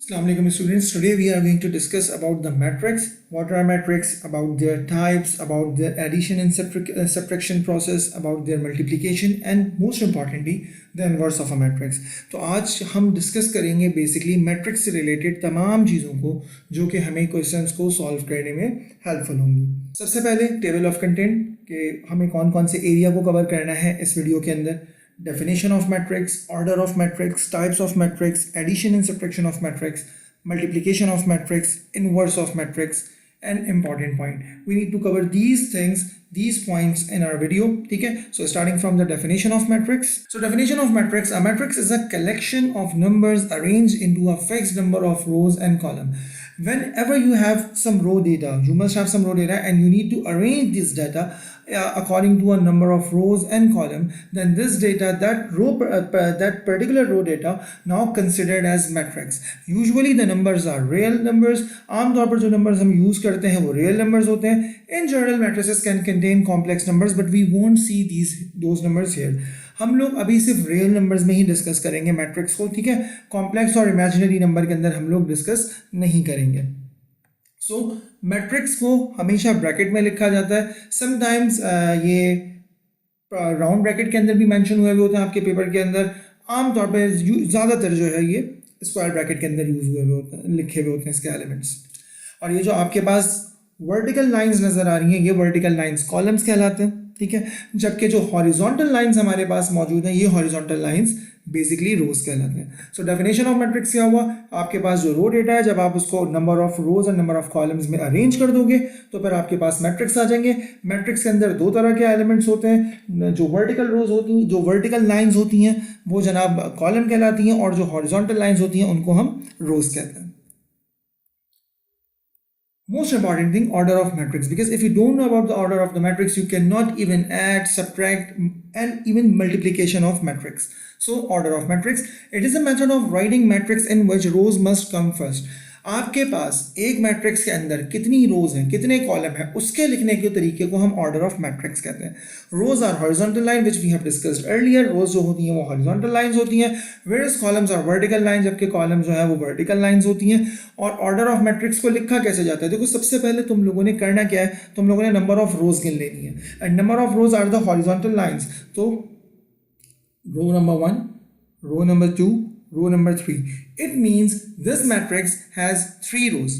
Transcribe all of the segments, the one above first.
Assalamu alaikum students. Today we are going to discuss about the matrix, what are matrix, about their types, about their addition and subtraction process, about their multiplication and most importantly the inverse of a matrix. तो आज हम discuss करेंगे basically matrix से related तमाम चीज़ों को जो कि हमें क्वेश्चंस को सॉल्व करने में हेल्पफुल होंगी। सबसे पहले टेबल ऑफ कंटेंट कि हमें कौन कौन से एरिया को कवर करना है इस वीडियो के अंदर, definition of matrix, order of matrix, types of matrix, addition and subtraction of matrix, multiplication of matrix, inverse of matrix, and important point. We need to cover these things, these points in our video. Okay? So starting from the definition of matrix. So definition of matrix, a matrix is a collection of numbers arranged into a fixed number of rows and columns. Whenever you have some row data, you must have some row data and you need to arrange this data according to a number of rows and column, then this data, that particular row data now considered as matrix. Usually the numbers are real numbers. आमतौर पर जो numbers हम use करते हैं वो real numbers होते हैं. In general matrices can contain complex numbers but we won't see those numbers here. हम लोग अभी सिर्फ रियल नंबर्स में ही डिस्कस करेंगे मैट्रिक्स को, ठीक है। कॉम्प्लेक्स और इमेजिनरी नंबर के अंदर हम लोग डिस्कस नहीं करेंगे। सो मैट्रिक्स को हमेशा ब्रैकेट में लिखा जाता है। समटाइम्स ये राउंड ब्रैकेट के अंदर भी मेंशन हुए होते हैं आपके पेपर के अंदर। आमतौर पर ज़्यादातर जो है ये स्क्वायर ब्रैकेट के अंदर यूज हुए होते हैं, लिखे हुए होते हैं इसके एलिमेंट्स। और ये जो आपके पास वर्टिकल लाइंस नज़र आ रही हैं, ये वर्टिकल लाइंस कॉलम्स कहलाते हैं, ठीक है। जबकि जो हॉरिजॉन्टल लाइंस हमारे पास मौजूद हैं, ये हॉरिजॉन्टल लाइंस बेसिकली रोज कहलाते हैं। सो डेफिनेशन ऑफ मैट्रिक्स क्या हुआ, आपके पास जो रो डेटा है जब आप उसको number of rose and number of columns में अरेंज कर दोगे तो फिर आपके पास मैट्रिक्स आ जाएंगे। मैट्रिक्स के अंदर दो तरह के एलिमेंट्स होते हैं, जो वर्टिकल रोज होती हैं, जो वर्टिकल लाइंस होती हैं वो जनाब कॉलम कहलाती हैं, और जो हॉरिजॉन्टल लाइंस होती हैं उनको हम रोज कहते हैं। Most important thing, order of matrix, because if you don't know about the order of the matrix you cannot even add, subtract and even multiplication of matrix. So order of matrix, it is a method of writing matrix in which rows must come first. आपके पास एक matrix के अंदर कितनी रोज हैं, कितने column हैं, उसके लिखने के तरीके को हम ऑर्डर ऑफ मैट्रिक्स कहते हैं। Rows are horizontal line which we have discussed earlier. Rows जो होती हैं वो हॉरिजॉन्टल लाइंस होती हैं, various columns are vertical line, जबकि कॉलम जो है वो वर्टिकल लाइंस होती हैं। और ऑर्डर ऑफ मैट्रिक्स को लिखा कैसे जाता है, देखो सबसे पहले तुम लोगों ने करना क्या है, तुम लोगों ने नंबर ऑफ रोज गिन लेनी है, and number of rows are the horizontal lines. तो row number 1, row number 2, row number 3. It means this matrix has 3 rows,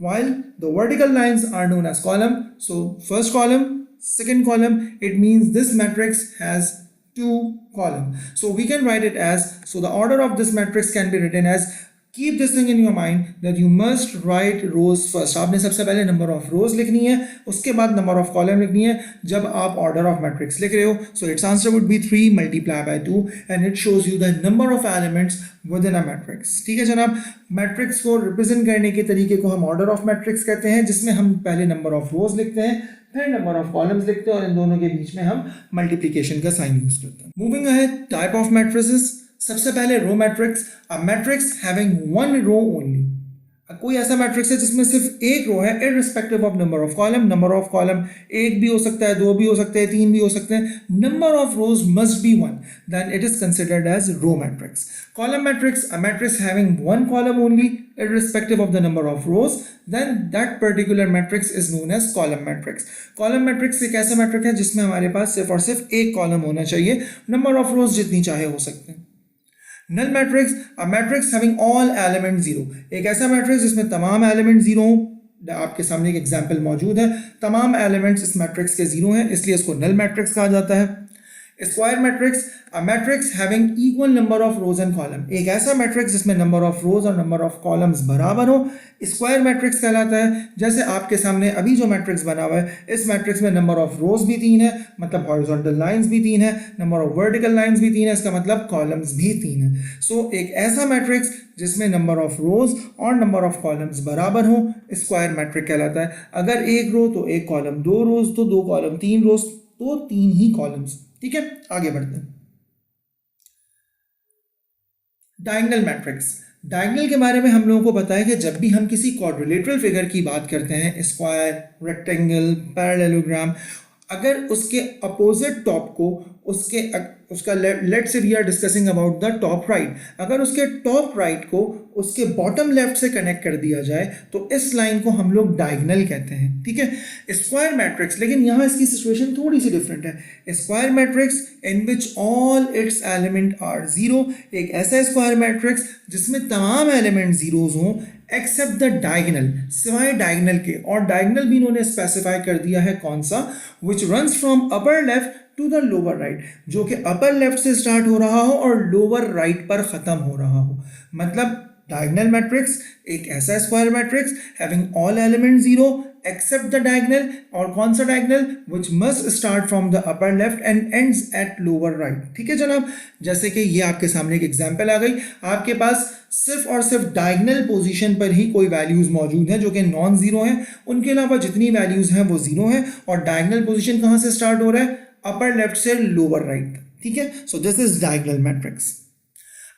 while the vertical lines are known as column. So first column, second column, it means this matrix has 2 columns. So we can write it as, so the order of this matrix can be written as, keep this thing in your mind that you must write rows first. आपने सबसे पहले number of रोज लिखनी है, उसके बाद number of column लिखनी है जब आप ऑर्डर ऑफ मैट्रिक्स लिख रहे हो। So it's answer would be 3 multiply by 2 and it shows you the number of elements with in a matrix. ठीक है जनाब, मैट्रिक्स को रिप्रेजेंट करने के तरीके को हम ऑर्डर ऑफ मैट्रिक्स कहते हैं, जिसमें हम पहले नंबर ऑफ रोज लिखते हैं, फिर नंबर ऑफ कॉलम्स लिखते हैं, और इन दोनों के बीच में हम मल्टीप्लिकेशन का साइन यूज करते हैं। Moving ahead, type of matrices. सबसे पहले row matrix, a matrix having one row only. कोई ऐसा मैट्रिक्स है जिसमें सिर्फ एक रो है, irrespective of number of column. Number of column एक भी हो सकता है, दो भी हो सकते हैं, तीन भी हो सकते हैं, number of rows must be one, then it is considered as row matrix. Column matrix, a matrix having one column only irrespective of the number of rows, then that particular matrix is known as column matrix. Column matrix एक ऐसा matrix है जिसमें हमारे पास सिर्फ और सिर्फ एक column होना चाहिए, नंबर ऑफ रोज जितनी चाहे हो सकते हैं। Null matrix, a matrix having all element zero. एक ऐसा मैट्रिक्स जिसमें तमाम एलिमेंट जीरो हो। आपके सामने एक एग्जांपल मौजूद है, तमाम एलिमेंट्स इस मैट्रिक्स के जीरो हैं, इसलिए इसको नल मैट्रिक्स कहा जाता है। Square matrix, a matrix having equal number of rose and column. एक ऐसा मैट्रिक्स जिसमें नंबर ऑफ रोज और नंबर ऑफ कॉलम्स बराबर हो, स्क्वायर मैट्रिक्स कहलाता है। जैसे आपके सामने अभी जो मैट्रिक्स बना हुआ है, इस मैट्रिक्स में नंबर ऑफ रोज भी 3 है, मतलब हॉरिजॉन्टल लाइंस भी 3 है, नंबर ऑफ वर्टिकल लाइंस भी 3 है, इसका मतलब कॉलम्स भी 3 है। सो एक ऐसा मैट्रिक्स जिसमें नंबर ऑफ रोज और नंबर ऑफ कॉलम्स बराबर हो, स्क्वायर मैट्रिक कहलाता है। अगर एक रो तो एक कॉलम, दो रोज तो दो कॉलम, तीन रोज तो 3 ही कॉलम्स। ठीक है, आगे बढ़ते हैं। Diagonal matrix. डायगोनल के बारे में हम लोगों को पता है कि जब भी हम किसी क्वाड्रिलेटरल फिगर की बात करते हैं, स्क्वायर, रेक्टेंगल, पैरेललोग्राम, अगर उसके अपोजिट टॉप को उसके उसका लेट से we are discussing about the top right, अगर उसके टॉप राइट को उसके बॉटम लेफ्ट से कनेक्ट कर दिया जाए तो इस लाइन को हम लोग डायगोनल कहते हैं, ठीक है। स्क्वायर मैट्रिक्स, लेकिन यहाँ इसकी सिचुएशन थोड़ी सी डिफरेंट है। Square matrix in which all its element are zero, एक ऐसा स्क्वायर मैट्रिक्स जिसमें तमाम एलिमेंट जीरोज हों एक्सेप्ट द डायगोनल, सिवाय डायगोनल के, और डायगोनल भी इन्होंने स्पेसिफाई कर दिया है कौन सा, which runs from upper left to the lower right, जो कि अपर लेफ्ट से स्टार्ट हो रहा हो और लोअर राइट पर खत्म हो रहा हो। मतलब डायगोनल मैट्रिक्स एक ऐसा square matrix having all element zero except the diagonal, और कौन सा diagonal, which must start from the upper left and ends at lower right, ठीक है जनाब। जैसे कि ये आपके सामने एक एग्जांपल आ गई, आपके पास सिर्फ और सिर्फ डायगोनल पोजीशन पर ही कोई वैल्यूज मौजूद हैं जो कि नॉन जीरो हैं, उनके अलावा जितनी वैल्यूज हैं वो जीरो हैं, और डायगोनल पोजीशन कहाँ से स्टार्ट हो रहा है, अपर लेफ्ट से लोअर राइट, ठीक है। सो this is diagonal matrix.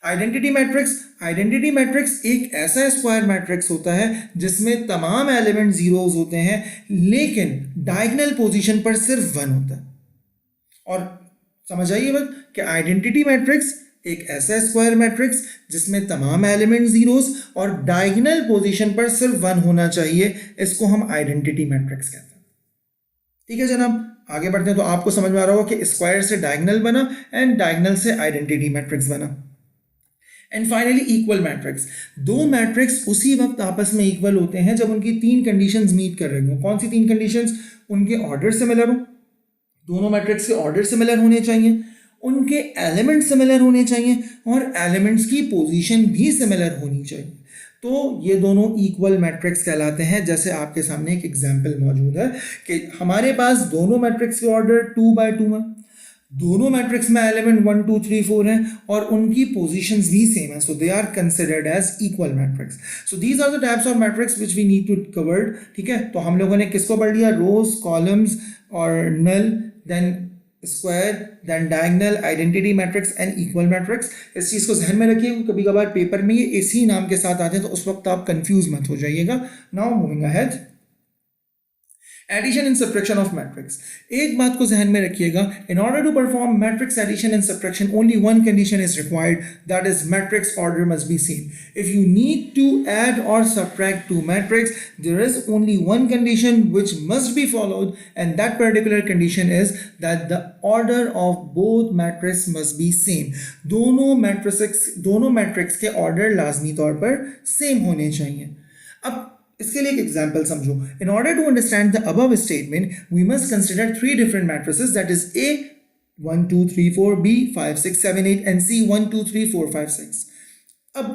Identity matrix, identity matrix एक ऐसा स्क्वायर मैट्रिक्स होता है जिसमें तमाम एलिमेंट जीरोज होते हैं लेकिन डायगोनल पोजीशन पर सिर्फ वन होता है। और समझ आइए बात कि आइडेंटिटी मैट्रिक्स एक ऐसा स्क्वायर मैट्रिक्स जिसमें तमाम एलिमेंट जीरोज और डायगोनल पोजीशन पर सिर्फ वन होना चाहिए, इसको हम आइडेंटिटी मैट्रिक्स कहते हैं, ठीक है जनाब। आगे बढ़ते हैं तो आपको समझ में आ रहा होगा कि स्क्वायर से डायगोनल बना एंड डायगोनल से आइडेंटिटी मैट्रिक्स बना। एंड फाइनली इक्वल मैट्रिक्स, दो मैट्रिक्स उसी वक्त आपस में इक्वल होते हैं जब उनकी तीन कंडीशंस मीट कर रही हो। कौन सी तीन कंडीशंस, उनके ऑर्डर सिमिलर हो, दोनों मैट्रिक्स के ऑर्डर सिमिलर होने चाहिए, उनके एलिमेंट सिमिलर होने चाहिए, और एलिमेंट्स की पोजीशन भी सिमिलर होनी चाहिए, तो ये दोनों इक्वल मैट्रिक्स कहलाते हैं। जैसे आपके सामने एक एग्जांपल मौजूद है कि हमारे पास दोनों मैट्रिक्स के ऑर्डर 2x2 है, दोनों मैट्रिक्स में एलिमेंट 1 2 3 4 हैं और उनकी पोजीशंस भी सेम है, so they are considered as equal matrix. So these are the types of matrix which we need to cover, ठीक है। तो हम लोगों ने किसको पढ़ लिया, रोज, कॉलम्स और null, then square, then diagonal, identity matrix and equal matrix. इस चीज़ को जहन में रखिए, कभी कभार पेपर में ये इसी नाम के साथ आते हैं तो उस वक्त आप कंफ्यूज मत हो जाइएगा। Now moving ahead, addition and subtraction of matrix. एक बात को जहन में रखिएगा, in order to perform matrix addition and subtraction only one condition is required, that is matrix order must be same. If you need to add और subtract two matrix, there is only one condition which must be followed, and that particular condition is that the order of both matrix must be same. दोनों matrix के order लाजमी तौर पर same होने चाहिए। अब इसके लिए एक एग्जाम्पल समझो। In order to understand the above statement we must consider three different matrices, that is A 1 2 3 4, B 5 6 7 8 and C 1 2 3 4 5 6। अब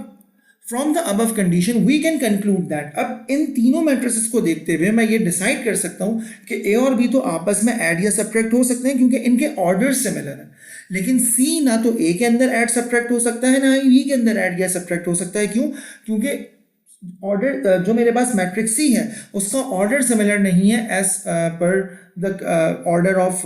from the above condition we can conclude that, अब इन तीनों मैट्रिसेस को देखते हुए मैं ये डिसाइड कर सकता हूँ कि A और B तो आपस में ऐड या सब्ट्रैक्ट हो सकते हैं क्योंकि इनके ऑर्डर सिमिलर हैं, लेकिन C ना तो A के अंदर ऐड सब्ट्रैक्ट हो सकता है ना ही B के अंदर ऐड या सब्ट्रैक्ट हो सकता है। क्यों? क्योंकि ऑर्डर जो मेरे पास मैट्रिक्स C है उसका ऑर्डर सिमिलर नहीं है as per the order of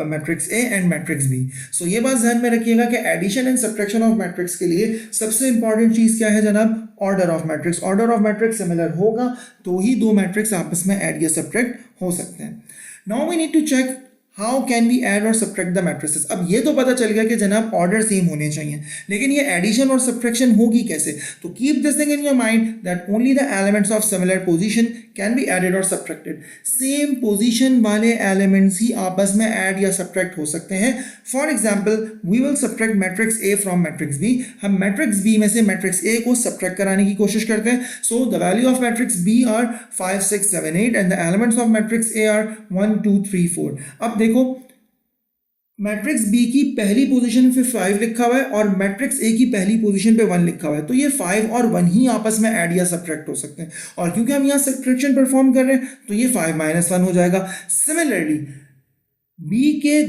matrix A and matrix B। So ये बात ध्यान में रखिएगा कि addition and subtraction of matrix के लिए सबसे इंपॉर्टेंट चीज़ क्या है जनाब, order of matrix. Order of matrix similar होगा तो ही दो मैट्रिक्स आपस में ऐड या सब्ट्रैक्ट हो सकते हैं। Now we need to check how can we add और सब्ट्रैक्ट द मैट्रिसेस। अब ये तो पता चल गया कि जनाब ऑर्डर सेम होने चाहिए, लेकिन ये एडिशन और सब्ट्रैक्शन होगी कैसे? तो keep this thing in your mind that only the elements of similar position can be added और सब्ट्रैक्टेड। सेम पोजीशन वाले एलिमेंट्स ही आपस में ऐड या सब्ट्रैक्ट हो सकते हैं। For example we will subtract matrix A from matrix B। हम मैट्रिक्स B में से मैट्रिक्स A को सब्ट्रैक्ट कराने की कोशिश करते हैं। So the value of matrix B are 5 6 7 8 and the elements of matrix A are 1 2 3 4। अब देखो मैट्रिक्स B की पहली पोजीशन पे 5 लिखा हुआ है और मैट्रिक्स A की पहली पोजीशन पे 1 लिखा हुआ है, तो ये 5 और 1 ही आपस में ऐड या सब्ट्रैक्ट हो सकते हैं, और क्योंकि हम यहाँ सब्ट्रैक्शन परफॉर्म कर रहे हैं तो ये 5 - 1 हो जाएगा। सिमिलरली B के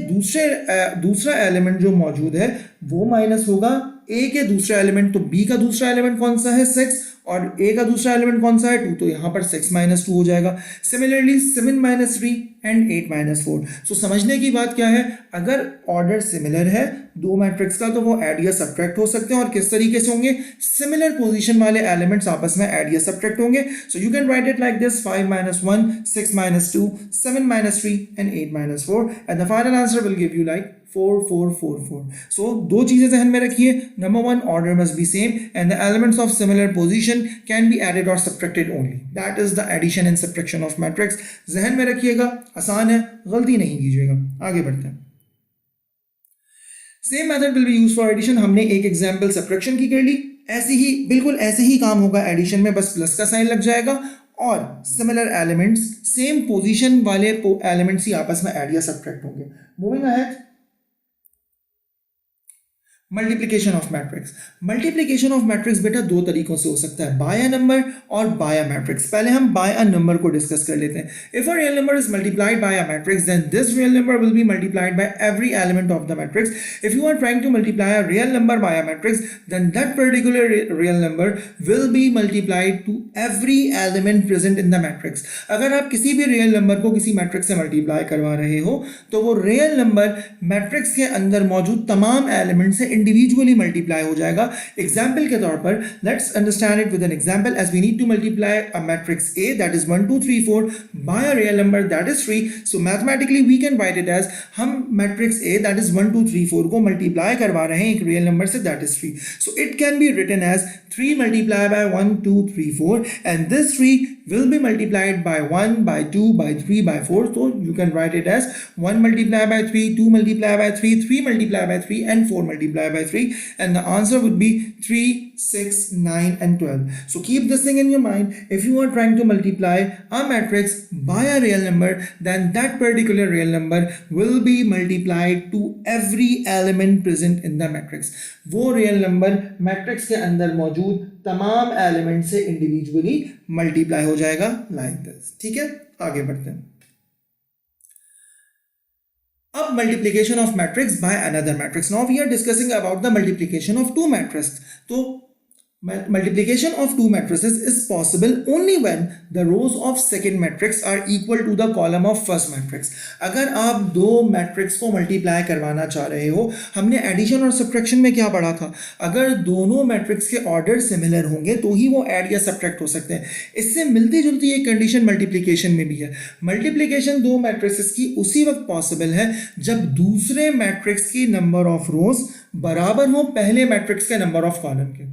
दूसरा एलिमेंट जो मौजूद है वो माइनस होगा A के दूसरा एलिमेंट, तो B का दूसरा एलिमेंट कौन सा है 6 और A का दूसरा एलिमेंट कौन सा है 2, तो यहाँ पर 6 - 2 हो जाएगा। Similarly 7 - 3 and 8 - 4। सो समझने की बात क्या है, अगर ऑर्डर सिमिलर है दो मैट्रिक्स का तो वो ऐड या सब्ट्रैक्ट हो सकते हैं, और किस तरीके से होंगे, सिमिलर पोजीशन वाले एलिमेंट्स आपस में ऐड या सब्ट्रैक्ट होंगे। So you can write it like this 5 - 1 6 - 2 7 - 3 and 8 - 4 and the final answer will give you like 4 4 4 4. So दो चीजें ध्यान में रखिए. Number one, order must be same and the elements of similar position can be added or subtracted only. That is the addition and subtraction of matrix. ध्यान में रखिएगा, आसान है, गलती नहीं कीजिएगा. आगे बढ़ते हैं. Same method will be use for addition. हमने एक एग्जांपल सब्ट्रैक्शन की कर ली. ऐसे ही बिल्कुल ऐसे ही काम होगा एडिशन में, बस प्लस का साइन लग जाएगा और सिमिलर एलिमेंट्स सेम पोजीशन वाले एलिमेंट्स ही आपस में ऐड या सब्ट्रैक्ट होंगे. Moving ahead. Multiplication of matrix. Multiplication of matrix बेटा दो तरीकों से हो सकता है, बाय अ नंबर और बाय अ मैट्रिक्स. पहले हम बाय अ नंबर को डिस्कस कर लेते हैं. If a real number is multiplied by a matrix then this real number will be multiplied by every element of the matrix. If you are trying to multiply a real number by a matrix then that particular real number will be multiplied to every element present in the matrix. अगर आप किसी भी real number को किसी matrix से multiply करवा रहे हो तो वो रियल नंबर मैट्रिक्स के अंदर मौजूद तमाम एलिमेंट से इंडिविजुअली मल्टीप्लाई हो जाएगा. एग्जांपल के तौर पर let's understand it with an example. As we need to multiply a matrix A that is 1 2 3 4 by a real number that is 3. so mathematically we can write it as हम matrix A that is 1 2 3 4 को multiply करवा रहे हैं एक real number से that is 3. so it can be written as 3 multiplied by 1 2 3 4 and this 3 will be multiplied by 1 by 2 by 3 by 4. so you can write it as 1 multiplied by 3, 2 multiplied by 3, 3 multiplied by 3 and 4 multiplied by 3, and the answer would be 3 6 9 and 12. so keep this thing in your mind. if you are trying to multiply a matrix by a real number then that particular real number will be multiplied to every element present in the matrix. वो real number matrix के अंदर मौजूद तमाम element से individually multiply हो जाएगा like this. ठीक है, आगे बढ़ते हैं. अब multiplication of matrix by another matrix. Now we are discussing about the multiplication of two matrix. तो multiplication of two matrices is possible only when the rows of second matrix are equal to the column of first matrix. अगर आप दो matrix को multiply करवाना चाह रहे हो, हमने एडिशन और सब्ट्रैक्शन में क्या पढ़ा था, अगर दोनों मैट्रिक्स के ऑर्डर सिमिलर होंगे तो ही वो ऐड या सब्ट्रैक्ट हो सकते हैं. इससे मिलती जुलती एक कंडीशन मल्टीप्लिकेशन में भी है. मल्टीप्लिकेशन दो मैट्रिसेस की उसी वक्त पॉसिबल है जब दूसरे मैट्रिक्स की नंबर ऑफ रोज बराबर हो पहले मैट्रिक्स के नंबर ऑफ कॉलम के.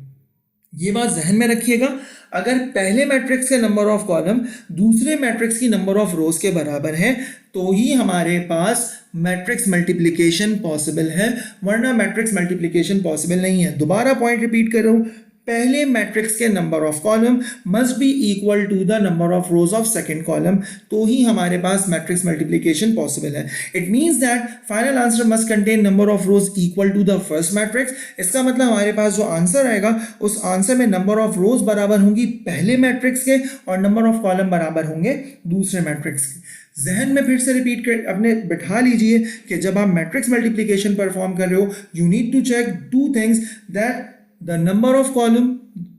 ये बात जहन में रखिएगा, अगर पहले मैट्रिक्स के नंबर ऑफ कॉलम दूसरे मैट्रिक्स की नंबर ऑफ रोज के बराबर है तो ही हमारे पास मैट्रिक्स मल्टीप्लिकेशन पॉसिबल है, वरना मैट्रिक्स मल्टीप्लिकेशन पॉसिबल नहीं है. दोबारा पॉइंट रिपीट कर रहा हूं, पहले मैट्रिक्स के number of column must be equal to the number of rows of second column, तो ही हमारे पास मैट्रिक्स मल्टीप्लिकेशन पॉसिबल है. It means that final answer must contain number of rows equal to the first matrix. इसका मतलब हमारे पास जो answer आएगा उस आंसर में नंबर ऑफ रोज बराबर होंगी पहले मैट्रिक्स के और नंबर ऑफ कॉलम बराबर होंगे दूसरे मैट्रिक्स के. जहन में फिर से रिपीट कर अपने बिठा लीजिए कि जब आप मैट्रिक्स मल्टीप्लिकेशन परफॉर्म कर रहे हो you need to check two things, that the number of column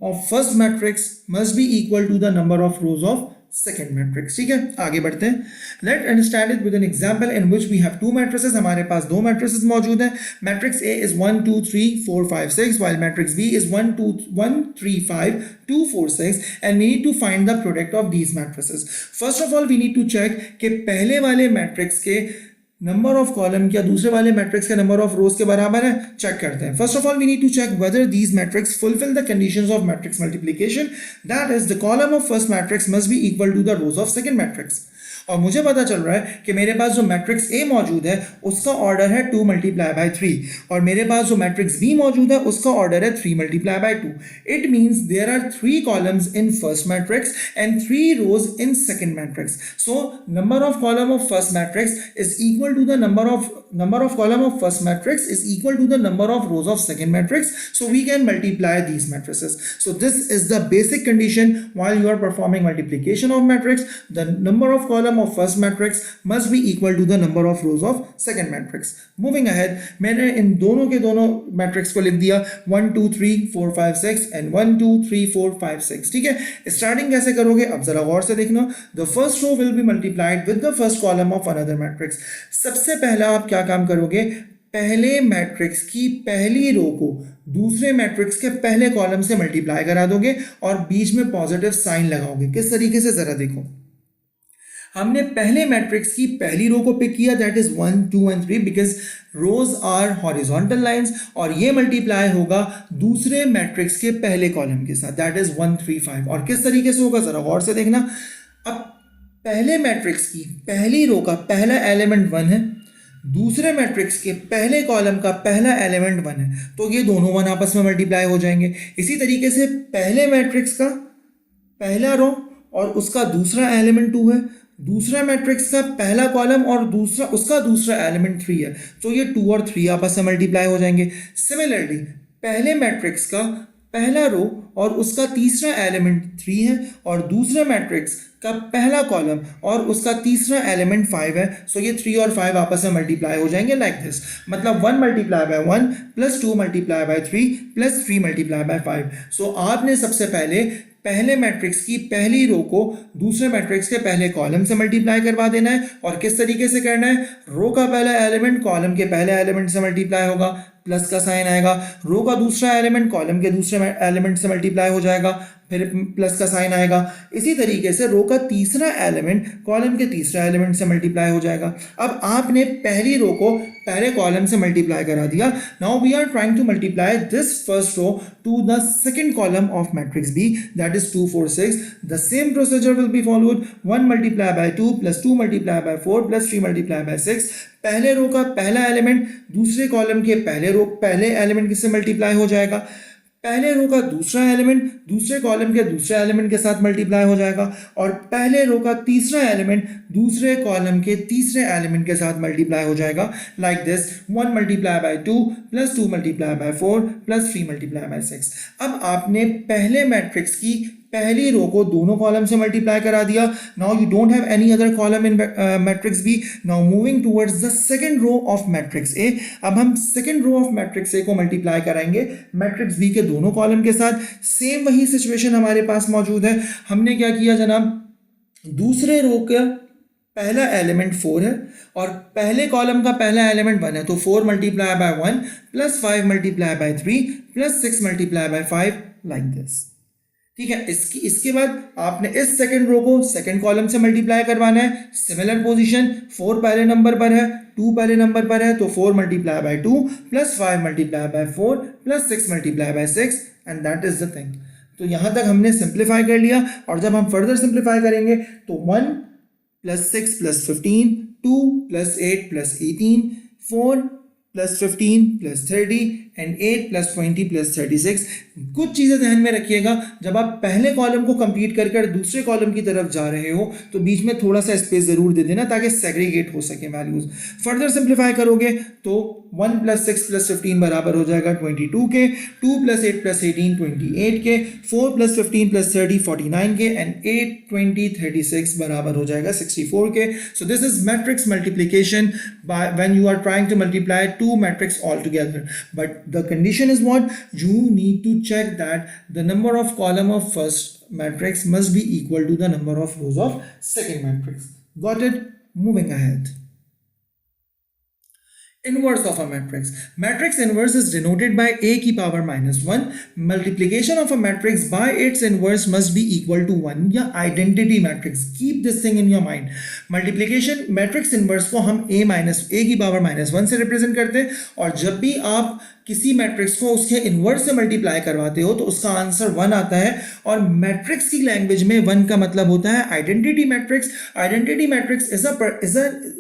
of first matrix must be equal to the number of rows of second matrix. ठीक है, आगे बढ़ते हैं. Let's understand it with an example in which we have two matrices. हमारे पास दो matrices मौजूद हैं. Matrix A is 1 2 3 4 5 6 while matrix B is 1 2 1 3 5 2 4 6 and we need to find the product of these matrices. First of all we need to check कि पहले वाले matrix के number of column क्या दूसरे वाले मैट्रिक्स के नंबर ऑफ रोज के बराबर है. चेक करते हैं. First of all we need to check whether these matrix fulfil the conditions of matrix multiplication, that is the column of first matrix must be equal to the rows of second matrix. और मुझे पता चल रहा है कि मेरे पास जो matrix A मौजूद है उसका ऑर्डर है 2 मल्टीप्लाई बाय 3 और मेरे पास जो मैट्रिक्स B मौजूद है उसका ऑर्डर है 3 multiply by 2. It means there are 3 columns in first matrix and 3 rows in second matrix. So number of column of first matrix is equal to the number of column of first matrix is equal to the number of rows of second matrix. So we can multiply these matrices. So this is the basic condition while you are performing multiplication of matrix. The number of column of first matrix must be equal to the number of rows of second matrix. Moving ahead, मैंने इन दोनों के दोनों matrix को लिख दिया 1 2 3 4 5 6 and 1 2 3 4 5 6. ठीक है, starting कैसे करोगे अब जरा गौर से देखना. The first row will be multiplied with the first column of another matrix. सबसे पहला आप क्या काम करोगे, पहले मैट्रिक्स की पहली रो को दूसरे मैट्रिक्स के पहले कॉलम से मल्टीप्लाई करा दोगे और बीच में पॉजिटिव साइन लगाओगे. किस तरीके से जरा देखो. हमने पहले मैट्रिक्स की पहली रो को पिक किया, that is 1 2 and 3 because rows are horizontal lines, और ये मल्टीप्लाई होगा दूसरे मैट्रिक्स के पहले कॉलम के साथ, दैट इज 1 3 5। और किस तरीके से होगा जरा गौर से देखना। अब पहले मैट्रिक्स की पहली रो का पहला एलिमेंट 1 है, दूसरे मैट्रिक्स के पहले कॉलम का पहला एलिमेंट 1 है, तो ये दोनों 1 आपस में मल्टीप्लाई हो जाएंगे। इसी तरीके से पहले मैट्रिक्स का पहला रो और उसका दूसरा एलिमेंट 2 है, दूसरा मैट्रिक्स का पहला कॉलम और दूसरा एलिमेंट 3 है, तो ये 2 और 3 आपस में मल्टीप्लाई हो जाएंगे। सिमिलरली पहले मैट्रिक्स का पहला रो और उसका तीसरा एलिमेंट 3 है, और दूसरे मैट्रिक्स का पहला कॉलम और उसका तीसरा एलिमेंट 5 है, सो ये 3 और 5 आपस में मल्टीप्लाई हो जाएंगे लाइक दिस। मतलब 1 multiply bye 1 plus 2 multiply by 3 plus 3 multiply bye 5। सो आपने सबसे पहले मैट्रिक्स की पहली रो को दूसरे मैट्रिक्स के पहले कॉलम से मल्टीप्लाई करवा देना है। और किस तरीके से करना है, रो का पहला एलिमेंट कॉलम के पहले एलिमेंट से मल्टीप्लाई होगा, प्लस का साइन आएगा, रो का दूसरा एलिमेंट कॉलम के दूसरे एलिमेंट से मल्टीप्लाई हो जाएगा, फिर प्लस का साइन आएगा। इसी तरीके से रो का तीसरा एलिमेंट कॉलम के तीसरा एलिमेंट से मल्टीप्लाई हो जाएगा। अब आपने पहली रो को पहले कॉलम से मल्टीप्लाई करा दिया। Now we are trying to multiply this first row to the second column of matrix B, that is 2 4 6। The same procedure will be followed, 1 multiply by 2 plus 2 multiply by 4 plus 3 multiply by 6। पहले रो का पहला element दूसरे column के पहले element से multiply हो जाएगा, पहले रो का दूसरा एलिमेंट दूसरे कॉलम के दूसरे एलिमेंट के साथ मल्टीप्लाई हो जाएगा, और पहले रो का तीसरा एलिमेंट दूसरे कॉलम के तीसरे एलिमेंट के साथ मल्टीप्लाई हो जाएगा like this. 1 multiply by 2 plus 2 multiply by 4 plus 3 multiply by 6। अब आपने पहले मैट्रिक्स की पहली रो को दोनों कॉलम से मल्टीप्लाई करा दिया। Now you don't have any other column in matrix B. Now moving towards the second row of matrix A. अब हम second row of matrix A को मल्टीप्लाई कराएंगे मैट्रिक्स बी के दोनों कॉलम के साथ। सेम वही सिचुएशन हमारे पास मौजूद है। हमने क्या किया जनाब, दूसरे रो का पहला एलिमेंट 4 है और पहले कॉलम का पहला एलिमेंट 1 है, तो 4 multiply by 1 plus 5 multiply by 3 plus 6 multiply by 5 like this. ठीक है, इसके बाद आपने इस सेकंड रो को सेकंड कॉलम से मल्टीप्लाई करवाना है। सिमिलर पोजीशन, 4 पहले नंबर पर है, 2 पहले नंबर पर है, तो 4 multiply by 2 plus 5 multiply by 4 plus 6 multiply by 6 and that is the thing. तो यहां तक हमने सिंप्लीफाई कर लिया, और जब हम फर्दर सिंप्लीफाई करेंगे तो 1 plus 6 plus 15, 2 plus 8 plus 18, 4 plus 15 plus 30 and 8 plus 20 plus 36। कुछ चीज़ें ध्यान में रखिएगा, जब आप पहले कॉलम को कंप्लीट कर दूसरे कॉलम की तरफ जा रहे हो तो बीच में थोड़ा सा स्पेस ज़रूर दे देना ताकि सेग्रीगेट हो सके वैल्यूज़। फर्दर सिंप्लीफाई करोगे तो 1 प्लस 6 प्लस 15 बराबर हो जाएगा 22 के, 2 प्लस 8 प्लस 18 28 के, 4 प्लस 15 प्लस 30 49 के एंड 8 20 36 बराबर हो जाएगा 64 के। So this is matrix multiplication by when you are trying to multiply two matrix all together, but the condition is what? You need to check that the number of column of first matrix must be equal to the number of rows of second matrix. Got it? Moving ahead. Inverse of a matrix. Matrix inverse is denoted by a की power -1. Multiplication of a matrix by its inverse must be equal to 1 या identity matrix. Keep this thing in your mind. Multiplication matrix inverse को हम a की power -1 से represent करते हैं, और जब भी आप किसी मैट्रिक्स को उसके इन्वर्स से मल्टीप्लाई करवाते हो तो उसका आंसर 1 आता है। और मैट्रिक्स की लैंग्वेज में 1 का मतलब होता है identity matrix. Identity matrix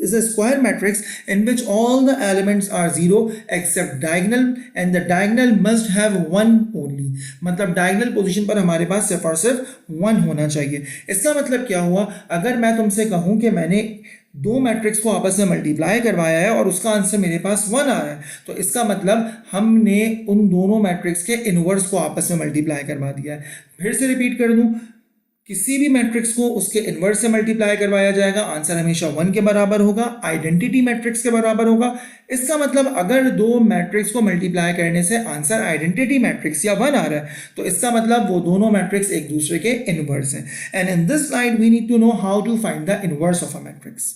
is a square matrix in which all the elements are 0 except diagonal and the diagonal must have 1 only। मतलब डायगोनल पोजीशन पर हमारे पास सिर्फ और सिर्फ 1 होना चाहिए। इसका मतलब क्या हुआ, अगर मैं तुमसे कहूं कि मैंने दो मैट्रिक्स को आपस में मल्टीप्लाई करवाया है और उसका आंसर मेरे पास 1 आ रहा है, तो इसका मतलब हमने उन दोनों मैट्रिक्स के इनवर्स को आपस में मल्टीप्लाई करवा दिया है। फिर से रिपीट कर दूं, किसी भी मैट्रिक्स को उसके इनवर्स से मल्टीप्लाई करवाया जाएगा, आंसर हमेशा 1 के बराबर होगा, आइडेंटिटी मैट्रिक्स के बराबर होगा। इसका मतलब अगर दो मैट्रिक्स को मल्टीप्लाई करने से आंसर आइडेंटिटी मैट्रिक्स या 1 आ रहा है, तो इसका मतलब वो दोनों मैट्रिक्स एक दूसरे के इनवर्स हैं। And in this slide we need to know how to find the inverse of a matrix.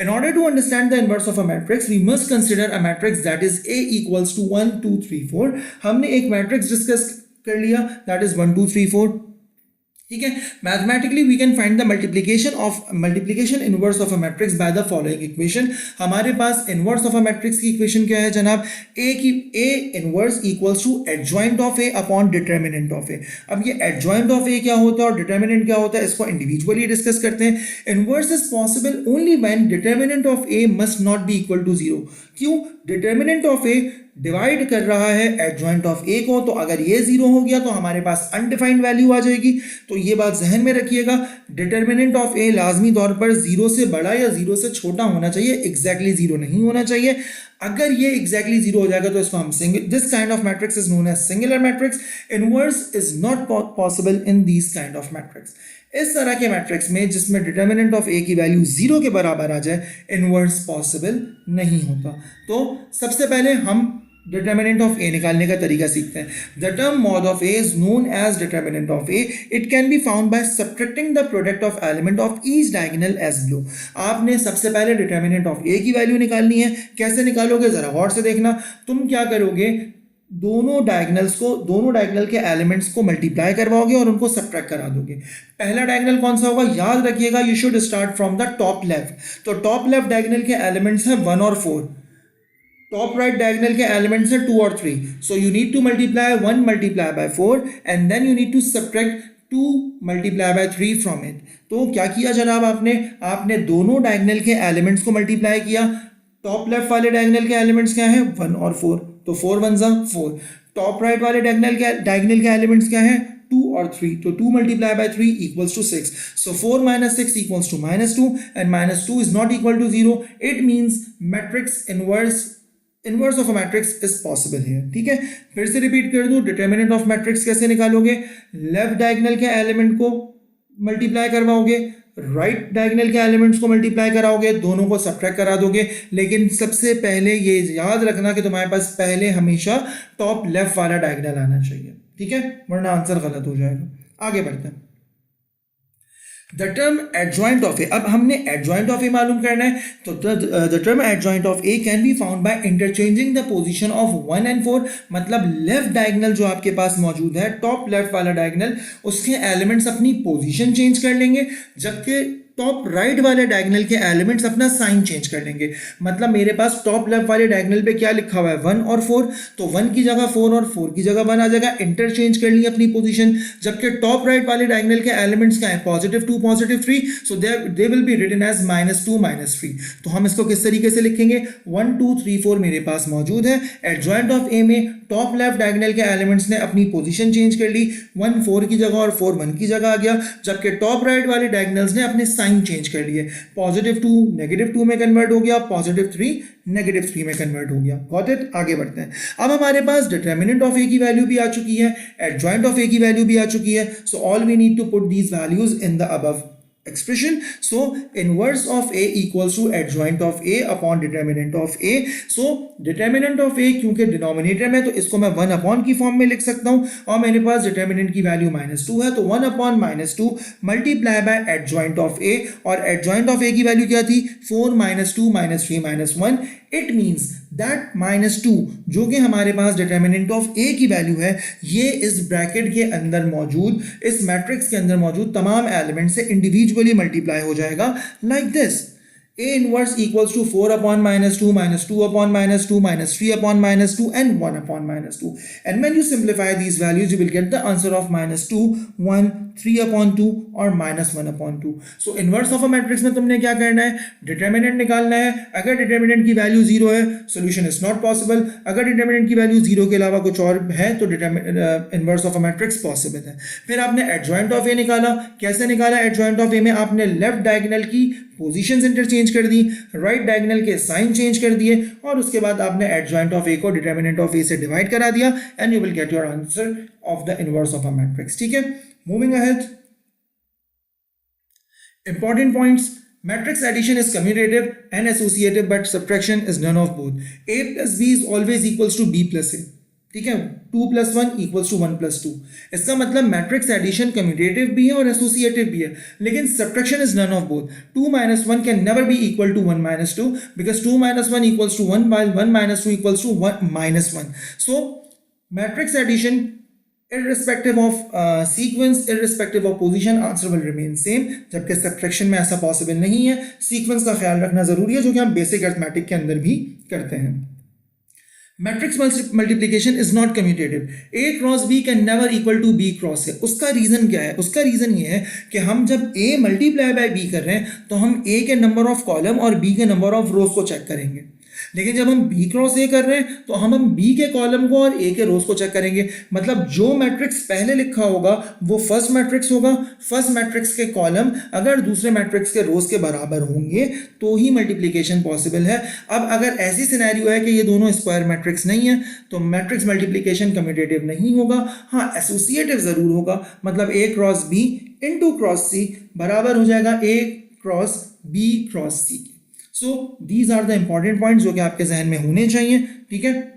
In order to understand the inverse of a matrix, we must consider a matrix that is A equals to 1 2 3 4। हमने एक matrix discuss कर लिया, that is 1 2 3 4। ठीक है, mathematically we can find the multiplication inverse of a matrix by the following equation. हमारे पास inverse of a matrix की equation क्या है जनाब, A inverse equals to adjoint of A upon determinant of A. अब ये एडजॉइंट ऑफ ए क्या होता है और डिटर्मिनेंट क्या होता है, इसको इंडिविजुअली डिस्कस करते हैं। Inverse is possible only when determinant of A must not be equal to zero. क्यों, डिटर्मिनेंट ऑफ ए डिवाइड कर रहा है एडजॉइंट ऑफ ए को, तो अगर ये जीरो हो गया तो हमारे पास अनडिफाइंड वैल्यू आ जाएगी। तो ये बात जहन में रखिएगा, डिटर्मिनेंट ऑफ ए लाजमी तौर पर जीरो से बड़ा या जीरो से छोटा होना चाहिए, एग्जैक्टली जीरो नहीं होना चाहिए। अगर ये एग्जैक्टली जीरो हो जाएगा तो इसको हम this kind of matrix is known as singular matrix. Inverse is not possible in these kind of matrix. इस तरह के मैट्रिक्स में जिसमें डिटर्मिनेंट ऑफ ए की वैल्यू जीरो के बराबर आ जाए, इनवर्स पॉसिबल नहीं होता। तो सबसे पहले हम डिटर्मिनेंट ऑफ ए निकालने का तरीका सीखते हैं। The term mod of A is known as determinant of A. It can be found by subtracting the product of element of each diagonal as below. आपने सबसे पहले डिटर्मिनेंट ऑफ ए की वैल्यू निकालनी है। कैसे निकालोगे जरा गौर से देखना। तुम क्या करोगे, दोनों डायगोनल के एलिमेंट्स को मल्टीप्लाई करवाओगे और उनको सब्ट्रैक्ट करा दोगे। पहला डायगोनल कौन सा होगा, याद रखिएगा, you should start from the top left. तो टॉप लेफ्ट डायगोनल के एलिमेंट्स हैं 1 और 4। टॉप राइट डायगोनल के एलिमेंट्स हैं 2 और 3। So you need to multiply 1 multiply by 4 and then you need to subtract 2 multiply by 3 from it. तो क्या किया जनाब, आपने दोनों डायगोनल के एलिमेंट्स को मल्टीप्लाई किया। टॉप लेफ्ट वाले डायगोनल के एलिमेंट्स क्या हैं, 1 और 4, तो 4 1 जा 4। टॉप राइट वाले डायगोनल के एलिमेंट्स क्या हैं, 2 और 3, तो 2 multiplied by 3 equals to 6. So 4 minus 6 equals to -2 and -2 is not equal to 0. It means matrix inverse of a matrix is possible here. ठीक है, फिर से रिपीट कर दूं, डिटर्मिनेंट ऑफ मैट्रिक्स कैसे निकालोगे, लेफ्ट डायगोनल के एलिमेंट को मल्टीप्लाई करवाओगे, राइट डायगोनल के एलिमेंट्स को मल्टीप्लाई कराओगे, दोनों को सब्ट्रैक्ट करा दोगे। लेकिन सबसे पहले ये याद रखना कि तुम्हारे पास पहले हमेशा टॉप लेफ्ट वाला डायगोनल आना चाहिए, ठीक है, वरना आंसर गलत हो जाएगा। आगे बढ़ते हैं। The term adjoint of A, अब हमने एडजॉइंट ऑफ ए मालूम करना है। तो the term adjoint of A can be found by interchanging the position of 1 and 4। मतलब लेफ्ट डायगोनल जो आपके पास मौजूद है, टॉप लेफ्ट वाला डायगोनल, उसके एलिमेंट्स अपनी पोजीशन चेंज कर लेंगे, जबकि टॉप राइट वाले डायगोनल के एलिमेंट्स अपना साइन चेंज कर लेंगे। मतलब मेरे पास टॉप लेफ्ट वाले डायगोनल पे क्या लिखा हुआ है, 1 और 4, तो 1 की जगह 4 और 4 की जगह 1 आ जाएगा, इंटरचेंज कर ली अपनी पोजीशन। जबकि टॉप राइट वाले डायगोनल के एलिमेंट्स क्या है, +2 +3, so they will be written as -2 -3। तो हम इसको किस तरीके से लिखेंगे, 1 2 3 4 मेरे पास मौजूद है। एडजॉइंट ऑफ ए में टॉप लेफ्ट डायगोनल के एलिमेंट्स ने अपनी पोजीशन चेंज कर ली, 1 4 की जगह और 4 1 की जगह आ गया, जबकि टॉप राइट वाले डायगोनल्स ने अपने साइन चेंज कर लिए, +2 -2 में कन्वर्ट हो गया, +3 -3 में कन्वर्ट हो गया। Got it. आगे बढ़ते हैं। अब हमारे पास डिटर्मिनेंट ऑफ ए की वैल्यू भी आ चुकी है, एडजॉइंट ऑफ ए की वैल्यू भी आ चुकी है। So all we need to put these values in the above expression. So inverse of a equals to adjoint of a upon determinant of a. So determinant of a क्योंकि denominator में, तो इसको मैं 1 upon की form में लिख सकता हूँ, और मेरे पास डिटर्मिनेंट की वैल्यू -2 है, तो 1 upon -2 multiply by adjoint of A, और एडजॉइंट ऑफ ए की वैल्यू क्या थी, 4 -2 -3 -1। इट मीन्स दैट -2 जो कि हमारे पास डिटर्मिनेंट ऑफ ए की वैल्यू है, ये इस ब्रैकेट के अंदर मौजूद, इस मैट्रिक्स के अंदर मौजूद तमाम एलिमेंट से इंडिविजुअली मल्टीप्लाई हो जाएगा like this. A inverse equals to 4 upon -2 -2 upon -2 -3 upon -2 and 1 upon -2. And when you simplify these values, you will get the answer of -2, 1, 3 upon 2 और -1 upon 2. So inverse of a matrix में तुमने क्या करना है, determinant निकालना है। अगर determinant की वैल्यू 0 है, सोल्यूशन इज नॉट पॉसिबल। अगर डिटर्मिनेंट की वैल्यू 0 के अलावा कुछ और है तो inverse of a matrix possible है। फिर आपने एडजॉइंट ऑफ ए निकाला। कैसे निकाला, एडजॉइंट ऑफ ए में आपने लेफ्ट डायगोनल की पोजीशंस इंटरचेंज कर दी, राइट डायगोनल के साइन चेंज कर दिए, और उसके बाद आपने एडजॉइंट ऑफ ए को डिटर्मिनेंट ऑफ ए से डिवाइड करा दिया, and you will get your answer of the inverse of a matrix. ठीक है, moving ahead. Important points, matrix addition is commutative and associative, but subtraction is none of both. A plus b is always equals to b plus a. ठीक है, 2 + 1 equals to 1 + 2। इसका मतलब matrix addition commutative भी है और associative भी है, लेकिन subtraction is none of both. 2 - 1 can never be equal to 1 - 2 because 2 - 1 equals to 1 while 1 - 2 equals to 1 - 1. So matrix addition irrespective of sequence, irrespective of position, answer will remain same. जबकि subtraction में ऐसा possible नहीं है, sequence का ख्याल रखना जरूरी है, जो कि हम बेसिक अरिथमेटिक के अंदर भी करते हैं. Matrix multiplication is not commutative. A cross B can never equal to B cross है. उसका रीजन क्या है? उसका रीजन ये है कि हम जब ए मल्टीप्लाई बाय बी कर रहे हैं तो हम ए के नंबर ऑफ कॉलम और बी के नंबर ऑफ रोज को चेक करेंगे, लेकिन जब हम बी क्रॉस ए कर रहे हैं तो हम बी के कॉलम को और ए के रोज को चेक करेंगे. मतलब जो मैट्रिक्स पहले लिखा होगा वो फर्स्ट मैट्रिक्स होगा. फर्स्ट मैट्रिक्स के कॉलम अगर दूसरे मैट्रिक्स के रोज के बराबर होंगे तो ही मल्टीप्लिकेशन पॉसिबल है. अब अगर ऐसी सिनेरियो है कि ये दोनों स्क्वायर मैट्रिक्स नहीं है तो मैट्रिक्स मल्टीप्लिकेशन कम्यूटेटिव नहीं होगा. हाँ, एसोसिएटिव जरूर होगा. मतलब A cross B into cross C बराबर हो जाएगा A cross B cross C. So these are the important points जो कि आपके जहन में होने चाहिए. ठीक है.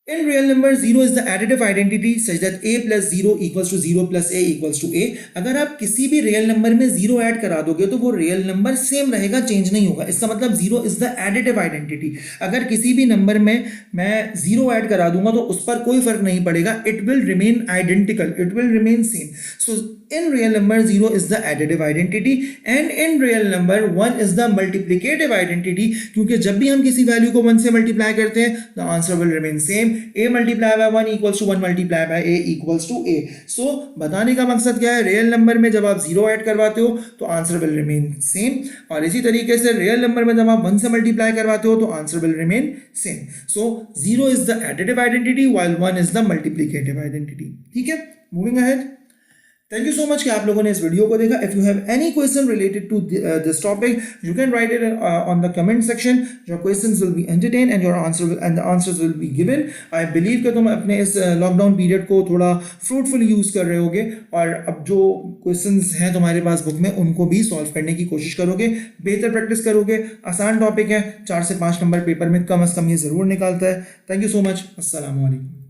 In real number, 0 is the additive identity such that a plus 0 equals to 0 plus a equals to a. अगर आप किसी भी रियल नंबर में 0 ऐड करा दोगे तो वो रियल नंबर सेम रहेगा, चेंज नहीं होगा. इसका मतलब 0 is the additive identity. अगर किसी भी नंबर में मैं 0 ऐड करा दूंगा तो उस पर कोई फर्क नहीं पड़ेगा. It will remain identical. It will remain same. So in real number 0 is the additive identity and in real number 1 is the multiplicative identity. क्योंकि जब भी हम किसी वैल्यू को 1 से मल्टीप्लाई करते हैं the answer will remain same. a multiplied by 1 equals to 1 multiplied by a equals to a. So बताने का मकसद क्या है? रियल नंबर में जब आप 0 ऐड करवाते हो तो आंसर विल रिमेन सेम, और इसी तरीके से रियल नंबर में जब आप 1 से मल्टीप्लाई करवाते हो तो answer will remain same. So 0 is the additive identity while 1 is the multiplicative identity. ठीक है, moving ahead. Thank you so much कि आप लोगों ने इस वीडियो को देखा. If you have any question related to this topic you can write it on the comment section. Your questions will be entertain and your answer will and the answers will be given. I believe कि तुम अपने इस lockdown period को थोड़ा fruitful use कर रहे होगे और अब जो क्वेश्चंस हैं तुम्हारे पास बुक में उनको भी सॉल्व करने की कोशिश करोगे, बेहतर प्रैक्टिस करोगे. आसान टॉपिक है, 4 से 5 नंबर पेपर में कम अज कम ये जरूर निकालता है. Thank you so much. अस्सलाम वालेकुम.